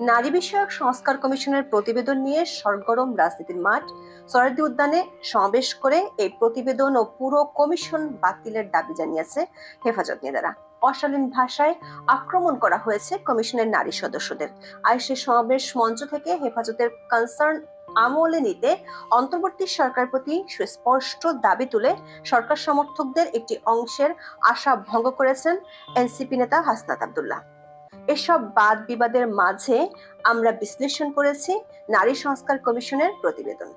নারী বিষয়ক সংস্কার কমিশনের প্রতিবেদন নিয়ে সরগরম রাজনীতির মাঠ। সোহরাওয়ার্দী উদ্যানে সমাবেশ করে এই প্রতিবেদন ও পুরো কমিশন বাতিলের দাবি জানিয়েছে হেফাজত নেতারা। অশালীন ভাষায় আক্রমণ করা হয়েছে কমিশনের নারী সদস্যদের। আর সে সমাবেশ মঞ্চ থেকে হেফাজতের কনসার্ন আমলে নিতে অন্তর্বর্তী সরকারের প্রতি সুস্পষ্ট দাবি তুলে সরকার সমর্থকদের একটি অংশের আশা ভঙ্গ করেছেন এনসিপি নেতা হাসনাত আব্দুল্লাহ। এসব বাদ বিবাদের মাঝে আমরা বিশ্লেষণ করেছি নারী সংস্কার কমিশনের প্রতিবেদন।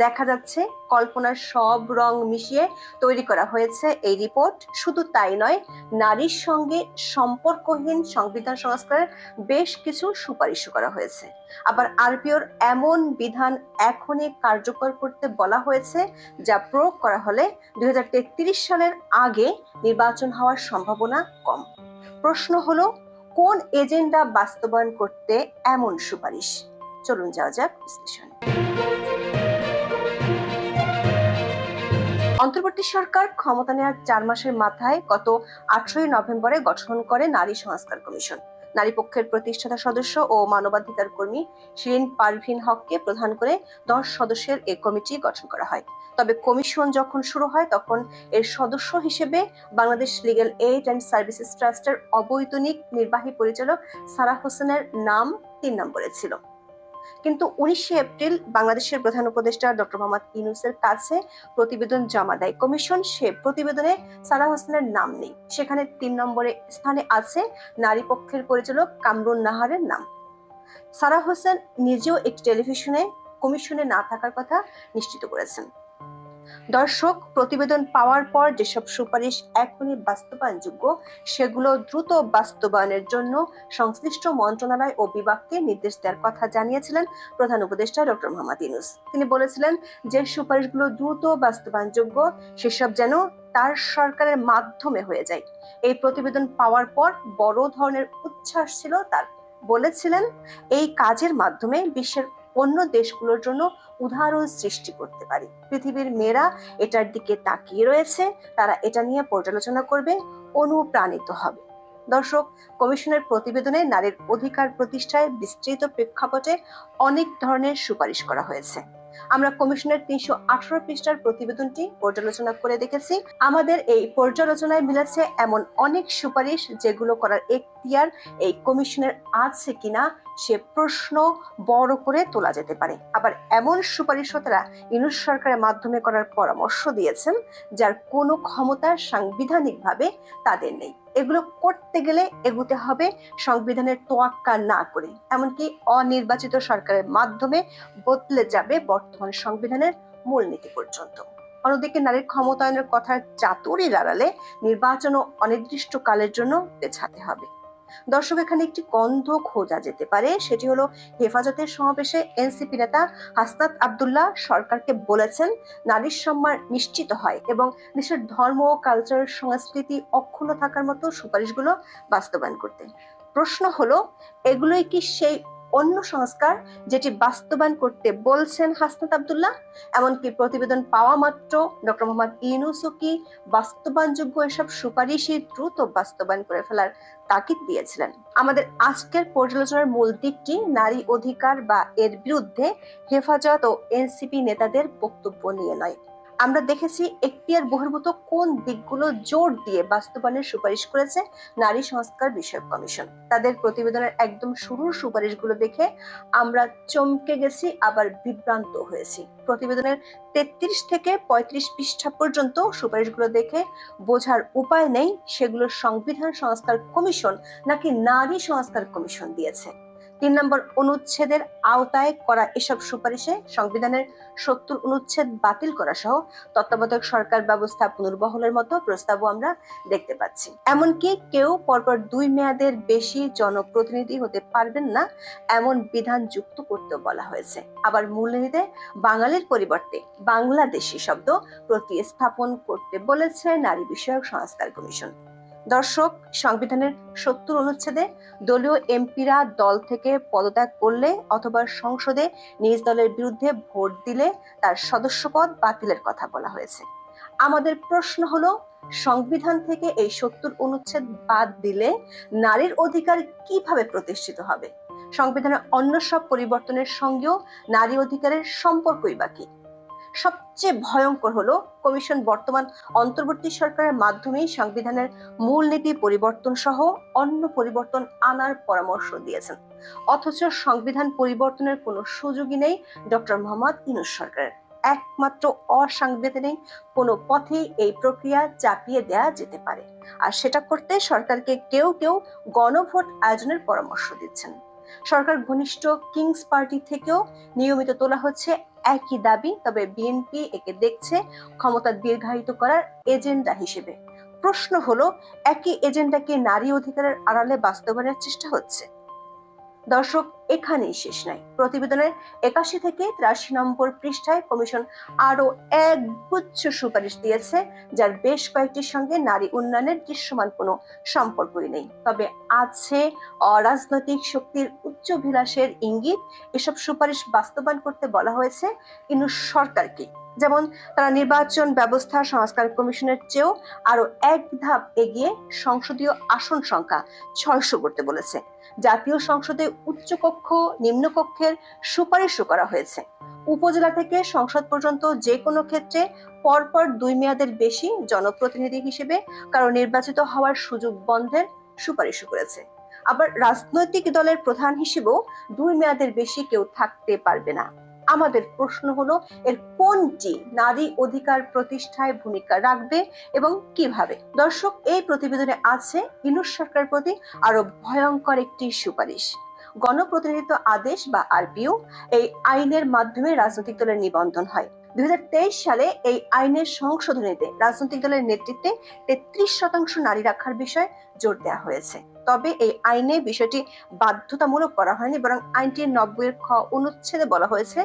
দেখা যাচ্ছে কল্পনার সব রং মিশিয়ে তৈরি করা হয়েছে এই রিপোর্ট। শুধু তাই নয়, নারীর সঙ্গে সম্পর্কহীন সংবিধান সংস্কারের বেশ কিছু সুপারিশ করা হয়েছে। আবার আরপিওর এমন বিধান এখনই কার্যকর করতে বলা হয়েছে যা প্রয়োগ করা হলে 2033 সালের আগে নির্বাচন হওয়ার সম্ভাবনা কম। প্রশ্ন হলো, কোন এজেন্ডা বাস্তবায়ন করতে এমন সুপারিশ? চলুন যাওয়া যাক বিশ্লেষণে। অন্তর্বর্তী সরকার ক্ষমতা নেওয়ার 4 মাসের মাথায় গত 18 নভেম্বরে গঠন করে নারী সংস্কার কমিশন। নারী পক্ষের প্রতিষ্ঠাতা সদস্য ও মানবাধিকার কর্মী শিরিন পারভীন হককে প্রধান করে 10 সদস্যের এই কমিটি গঠন করা হয়। তবে কমিশন যখন শুরু হয় তখন এর সদস্য হিসেবে Bangladesh legal aid and services ট্রাস্টের অবৈতনিক নির্বাহী পরিচালক সারা হোসেনের নাম 3 নম্বরে ছিল। কিন্তু 19 এপ্রিল বাংলাদেশের প্রধান উপদেষ্টা ডক্টর মোহাম্মদ ইউনূসের কাছে প্রতিবেদন জমা দেয় কমিশন। সে প্রতিবেদনে সারা হোসেনের নাম নেই, সেখানে 3 নম্বরে স্থানে আছে নারী পক্ষের পরিচালক কামরুন নাহারের নাম। সারা হোসেন নিজেও একটি টেলিভিশনে কমিশনে না থাকার কথা নিশ্চিত করেছেন। দর্শক, প্রতিবেদন পাওয়ার পর যেসব সুপারিশ এখনই বাস্তবায়নযোগ্য সেগুলো দ্রুত বাস্তবায়নের জন্য সংশ্লিষ্ট মন্ত্রণালয় ও বিভাগকে নির্দেশ দেওয়ার কথা জানিয়েছিলেন প্রধান উপদেষ্টা ডক্টর মোহাম্মদ ইউনূস। তিনি বলেছিলেন যে সুপারিশগুলো দ্রুত বাস্তবায়নযোগ্য সেসব যেন তার সরকারের মাধ্যমে হয়ে যায়। এই প্রতিবেদন পাওয়ার পর বড় ধরনের উচ্ছ্বাস ছিল তার। বলেছিলেন এই কাজের মাধ্যমে বিশ্বের অন্য দেশগুলোর জন্য উদাহরণ সৃষ্টি করতে পারি। পৃথিবীর মেয়েরা এটার দিকে তাকিয়ে রয়েছে, তারা এটা নিয়ে পর্যালোচনা করবে, অনুপ্রাণিত হবে। দর্শক, কমিশনের প্রতিবেদনে নারীর অধিকার প্রতিষ্ঠায় বিস্তৃত প্রেক্ষাপটে অনেক ধরনের সুপারিশ করা হয়েছে। আমরা কমিশনের 318 পৃষ্ঠার প্রতিবেদনটি পর্যালোচনা করে দেখেছি। আমাদের এই পর্যালোচনায় মিলেছে এমন অনেক সুপারিশ যেগুলো করার এখতিয়ার এই কমিশনের আছে কিনা সে প্রশ্ন বড় করে তোলা যেতে পারে। আবার এমন সুপারিশও তারা ইউনূস সরকারের মাধ্যমে করার পরামর্শ দিয়েছেন যার কোনো ক্ষমতা সাংবিধানিকভাবে তাদের নেই। এগুলো করতে গেলে এগুতে হবে সংবিধানের তোয়াক্কা না করে, এমনকি অনির্বাচিত সরকারের মাধ্যমে বদলে যাবে বর্তমান সংবিধানের মূলনীতি পর্যন্ত। অন্যদিকে নারীর ক্ষমতায়নের কথার চাতুরীর আড়ালে নির্বাচনও অনির্দিষ্টকালের জন্য পেছাতে হবে। দর্শক, এখানে একটি গন্ধ খোঁজা যেতে পারে, সেটি হলো হেফাজতের সমাবেশে এনসিপি নেতা হাসনাত আব্দুল্লাহ সরকারকে বলেছেন নারীর সম্মান নিশ্চিত হয় এবং দেশের ধর্ম ও কালচার সংস্কৃতি অক্ষুণ্ণ থাকার মতো সুপারিশগুলো বাস্তবায়ন করতে। প্রশ্ন হলো, এগুলোই কি সেই অন্য সংস্কার যেটি বাস্তবায়ন করতে বলছেন হাসনাত আব্দুল্লাহ? এমনকি প্রতিবেদন পাওয়া মাত্র ডক্টর মোহাম্মদ ইউনূসও কি বাস্তবায়নযোগ্য এসব সুপারিশই দ্রুত বাস্তবায়ন করে ফেলার তাগিদ দিয়েছিলেন? আমাদের আজকের পর্যালোচনার মূল দিকটি নারী অধিকার বা এর বিরুদ্ধে হেফাজত ও এনসিপি নেতাদের বক্তব্য নিয়ে নয়। আমরা দেখেছি এখতিয়ার বহির্ভূত কোন দিকগুলো জোর দিয়ে বাস্তবায়নের সুপারিশ করেছে নারী সংস্কার বিষয়ক কমিশন। তাদের প্রতিবেদনের একদম শুরুর সুপারিশগুলো দেখে আমরা চমকে গেছি, আবার বিভ্রান্ত হয়েছি। প্রতিবেদনের 33 থেকে 35 পৃষ্ঠা পর্যন্ত সুপারিশগুলো দেখে বোঝার উপায় নেই সেগুলো সংবিধান সংস্কার কমিশন নাকি নারী সংস্কার কমিশন দিয়েছে। 3 নম্বর অনুচ্ছেদের আওতায় করা এসব সুপারিশে সংবিধানের 70 অনুচ্ছেদ বাতিল করা সহ তত্ত্বাবধায়ক সরকার ব্যবস্থা পুনর্বহলের মতো প্রস্তাবও আমরা দেখতে পাচ্ছি। এমনকি কেউ পরপর 2 মেয়াদের বেশি জনপ্রতিনিধি হতে পারবেন না এমন বিধান যুক্ত করতে বলা হয়েছে। আবার মূলনীতিতে বাঙালির পরিবর্তে বাংলাদেশি শব্দ প্রতিস্থাপন করতে বলেছে নারী বিষয়ক সংস্কার কমিশন। দর্শক, সংবিধানের 70 অনুচ্ছেদে দলীয় এমপিরা দল থেকে পদত্যাগ করলে অথবা সংসদে নিজ দলের বিরুদ্ধে ভোট দিলে তার সদস্যপদ বাতিলের কথা বলা হয়েছে। আমাদের প্রশ্ন হলো, সংবিধান থেকে এই 70 অনুচ্ছেদ বাদ দিলে নারীর অধিকার কিভাবে প্রতিষ্ঠিত হবে? সংবিধানের অন্য সব পরিবর্তনের সঙ্গেও নারী অধিকারের সম্পর্কই বাকি। সবচেয়ে ভয়ঙ্কর হলো কমিশন বর্তমান অন্তর্বর্তী সরকারের মাধ্যমেই সংবিধানের মূলনীতি পরিবর্তন সহ অন্য পরিবর্তন আনার পরামর্শ দিয়েছেন, অথচ সংবিধান পরিবর্তনের কোনো সুযোগই নেই ডক্টর মোহাম্মদ ইউনূস সরকারের। একমাত্র অসাংবিধানিক কোনো পথেই এই প্রক্রিয়া চাপিয়ে দেয়া যেতে পারে, আর সেটা করতে সরকারকে কেউ কেউ গণভোট আয়োজনের পরামর্শ দিচ্ছেন। সরকার ঘনিষ্ঠ কিংস পার্টি থেকেও নিয়মিত তোলা হচ্ছে একই দাবি, তবে বিএনপি একে দেখছে ক্ষমতা দীর্ঘায়িত করার এজেন্ডা হিসেবে। প্রশ্ন হলো, একই এজেন্ডাকে নারী অধিকারের আড়ালে বাস্তবায়নের চেষ্টা হচ্ছে? দর্শক, এখানেই শেষ নাই। প্রতিবেদনের ৮১ থেকে ৮৩ নম্বর পৃষ্ঠায় কমিশন আরো এক গুচ্ছ সুপারিশ দিয়েছে, যার বেশ কয়েকটির সঙ্গে নারী উন্নয়নের দৃশ্যমান কোনো সম্পর্কই নেই, তবে আছে অরাজনৈতিক শক্তির উচ্চাভিলাষের ইঙ্গিত। এসব সুপারিশ বাস্তবায়ন করতে বলা হয়েছে ইউনূস সরকারকে। যেমন, তারা নির্বাচন ব্যবস্থা সংস্কার কমিশনের চেয়েও আরো এক ধাপ এগিয়ে সংসদীয় আসন সংখ্যা ৬০০ করতে বলেছে। জাতীয় সংসদে উচ্চকক্ষ নিম্নকক্ষের সুপারিশও করা হয়েছে। উপজেলা থেকে সংসদ পর্যন্ত যে কোনো ক্ষেত্রে পরপর ২ মেয়াদের বেশি জনপ্রতিনিধি হিসেবে কারো নির্বাচিত হওয়ার সুযোগ বন্ধের সুপারিশও করেছে। আবার রাজনৈতিক দলের প্রধান হিসেবেও ২ মেয়াদের বেশি কেউ থাকতে পারবে না। আমাদের প্রশ্ন হলো, এর কোনটি নারী অধিকার প্রতিষ্ঠায় ভূমিকা রাখবে এবং কিভাবে? দর্শক, এই প্রতিবেদনে আছে ইউনূস সরকারের প্রতি আরো ভয়ঙ্কর একটি সুপারিশ। গণপ্রতিনিধিত্ব আদেশ বা আরপিও এই আইনের মাধ্যমে রাজনৈতিক দলের নিবন্ধন হয়। ২০২৩ সালে এই আইনের সংশোধনীতে রাজনৈতিক দলের নেতৃত্বে ৩৩% নারী রাখার বিষয়ে জোর দেওয়া হয়েছে। তবে এই আইনে বিষয়টি বাধ্যতামূলক করা হয়নি, বরং আইনটির ৯০ খ অনুচ্ছেদে বলা হয়েছে,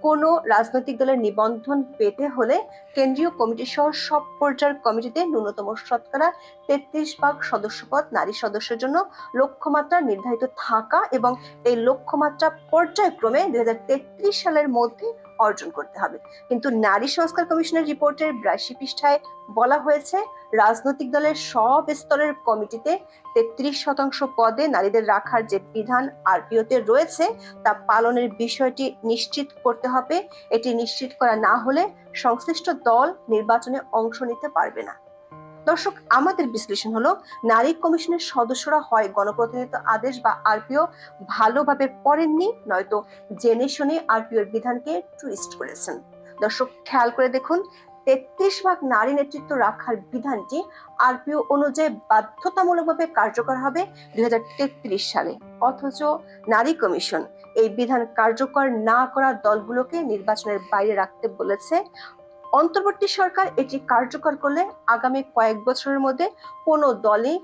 কোনো রাজনৈতিক দলের নিবন্ধন পেতে হলে কেন্দ্রীয় কমিটি সহ সব পর্যায়ের কমিটিতে ন্যূনতম শতকরা ৩৩% সদস্যপদ নারী সদস্যের জন্য লক্ষ্যমাত্রা নির্ধারিত থাকা এবং এই লক্ষ্যমাত্রা পর্যায়ক্রমে ২০৩৩ সালের মধ্যে অর্জন করতে হবে। কিন্তু নারী সংস্কার কমিশনের রিপোর্টের ৮২ পৃষ্ঠায় বলা হয়েছে, রাজনৈতিক দলের সব স্তরের কমিটিতে ৩৩% পদে নারীদের রাখার যে বিধান আরপিওতে রয়েছে তা পালনের বিষয়টি নিশ্চিত করতে হবে। এটি নিশ্চিত করা না হলে সংশ্লিষ্ট দল নির্বাচনে অংশ নিতে পারবে না। দর্শক, আমাদের বিশ্লেষণ হলো, নারী কমিশনের সদস্যরা হয় গণপ্রতিনিধিত্ব আদেশ বা আরপিও ভালোভাবে পড়েননি, নয়তো জেনে শুনে আরপিওর বিধানকে টুইস্ট করেছেন। দর্শক, খেয়াল করে দেখুন, ৩৩% নারী নেতৃত্ব রাখার বিধানটি আরপিও অনুযায়ী বাধ্যতামূলকভাবে কার্যকর হবে ২০৩৩ সালে, অথচ নারী কমিশন এই বিধান কার্যকর না করা দলগুলোকে নির্বাচনের বাইরে রাখতে বলেছে। অন্তর্বর্তী সরকার এটি কার্যকর করলে আগামী কয়েক বছরের মধ্যে কোনো দলই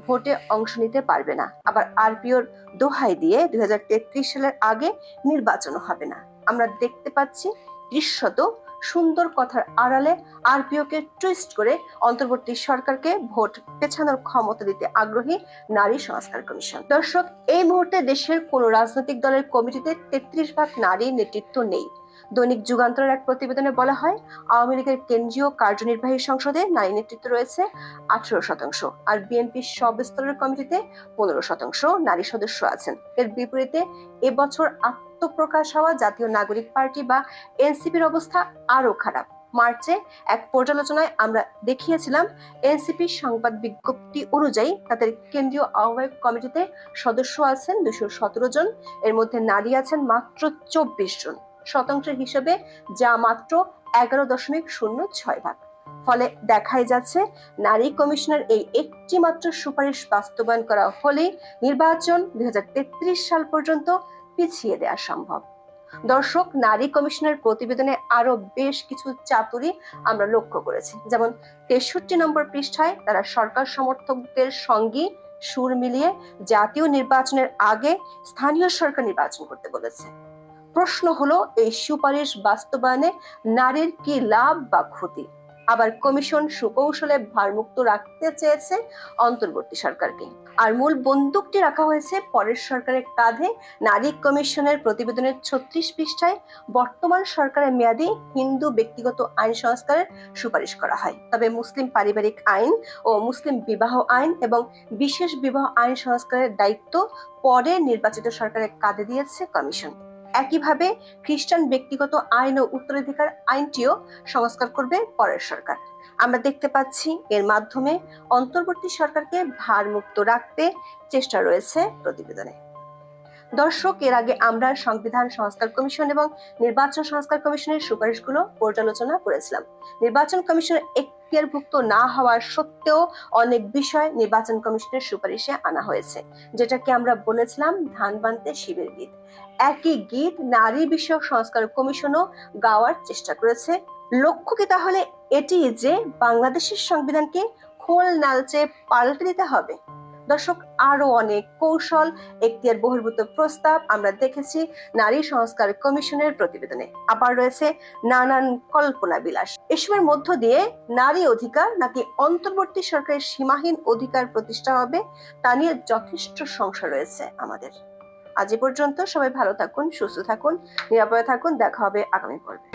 ভোটে অংশ নিতে পারবে না। আবার আরপিওর দোহাই দিয়ে ২০৩৩ সালের আগে নির্বাচন হবে না। আমরা দেখতে পাচ্ছি দৃশ্যত সুন্দর কথার আড়ালে আরপিওকে টুইস্ট করে অন্তর্বর্তী সরকারকে ভোট পেছানোর ক্ষমতা দিতে আগ্রহী নারী সংস্কার কমিশন। দর্শক, এই মুহূর্তে দেশের কোনো রাজনৈতিক দলের কমিটিতে ৩৩% নারী নেতৃত্ব নেই। দৈনিক যুগান্তরের এক প্রতিবেদনে বলা হয়, আওয়ামী লীগের কেন্দ্রীয় কার্যনির্বাহী সংসদে নারী নেতৃত্ব রয়েছে ১৮%, আর বিএনপির সব স্তরের কমিটিতে ১৫% নারী সদস্য আছেন। এর বিপরীতে এবছর আত্মপ্রকাশ হওয়া জাতীয় নাগরিক পার্টি বা এনসিপির অবস্থা আরো খারাপ। মার্চে এক পর্যালোচনায় আমরা দেখিয়েছিলাম, এনসিপির সংবাদ বিজ্ঞপ্তি অনুযায়ী তাদের কেন্দ্রীয় আহ্বায়ক কমিটিতে সদস্য আছেন ২১৭ জন, এর মধ্যে নারী আছেন মাত্র ২৪ জন। শতাংশের হিসেবে যা মাত্র ১১.০৬%। ফলে দেখাই যাচ্ছে, নারী কমিশনের এই একটি মাত্র সুপারিশ বাস্তবায়ন করা হলেই নির্বাচন ২০৩৩ সাল পর্যন্ত পিছিয়ে দেওয়া সম্ভব। দর্শক, নারী কমিশনের প্রতিবেদনে আরো বেশ কিছু চাতুরি আমরা লক্ষ্য করেছি। যেমন ৬৩ নম্বর পৃষ্ঠায় তারা সরকার সমর্থকদের সঙ্গে সুর মিলিয়ে জাতীয় নির্বাচনের আগে স্থানীয় সরকার নির্বাচন করতে বলেছে। প্রশ্ন হলো, এই সুপারিশ বাস্তবায়নে নারীর কি লাভ বা ক্ষতি? আবার কমিশন সুকৌশলে ভারমুক্ত রাখতে চেয়েছে অন্তর্বর্তী সরকারকে। আর মূল বন্দুকটি রাখা হয়েছে পরের সরকারের কাঁধে। নারী কমিশনের প্রতিবেদনের 36 পৃষ্ঠায় বর্তমান সরকারের মেয়াদী হিন্দু ব্যক্তিগত আইন সংস্কারের সুপারিশ করা হয়। তবে মুসলিম পারিবারিক আইন ও মুসলিম বিবাহ আইন এবং বিশেষ বিবাহ আইন সংস্কারের দায়িত্ব পরে নির্বাচিত সরকারের কাঁধে দিয়েছে কমিশন। একইভাবে খ্রিস্টান ব্যক্তিগত আইন ও উত্তরাধিকার আইনটিও সংস্কার করবে পরের সরকার। আমরা দেখতে পাচ্ছি এর মাধ্যমে অন্তর্বর্তী সরকারকে ভারমুক্ত রাখতে চেষ্টা রয়েছে প্রতিবেদনে। দর্শক, এর আগে আমরা সংবিধান সংস্কার কমিশন এবং নির্বাচন সংস্কার কমিশনের সুপারিশগুলো পর্যালোচনা করেছিলাম। নির্বাচন কমিশনের এখতিয়ারভুক্ত না হওয়ার সত্ত্বেও অনেক বিষয় নির্বাচন কমিশনের সুপারিশে আনা হয়েছে, যেটাকে আমরা বলেছিলাম ধান বানতে শিবের গীত। একই গীত নারী বিষয়ক সংস্কার কমিশনও গাওয়ার চেষ্টা করেছে। লক্ষ্য কি তাহলে এটি যে বাংলাদেশের সংবিধানকে খোল নালচে পাল্টে দিতে হবে? দর্শক, আরো অনেক কৌশল, এখতিয়ার বহির্ভূত প্রস্তাব আমরা দেখেছি নারী সংস্কার কমিশনের প্রতিবেদনে। আবার রয়েছে নানান কল্পনা বিলাস। এসবের মধ্য দিয়ে নারী অধিকার নাকি অন্তর্বর্তী সরকারের সীমাহীন অধিকার প্রতিষ্ঠা হবে তা নিয়ে যথেষ্ট সংশয় রয়েছে আমাদের। আজ এ পর্যন্ত। সবাই ভালো থাকুন, সুস্থ থাকুন, নিরাপদে থাকুন। দেখা হবে আগামী পর্বে।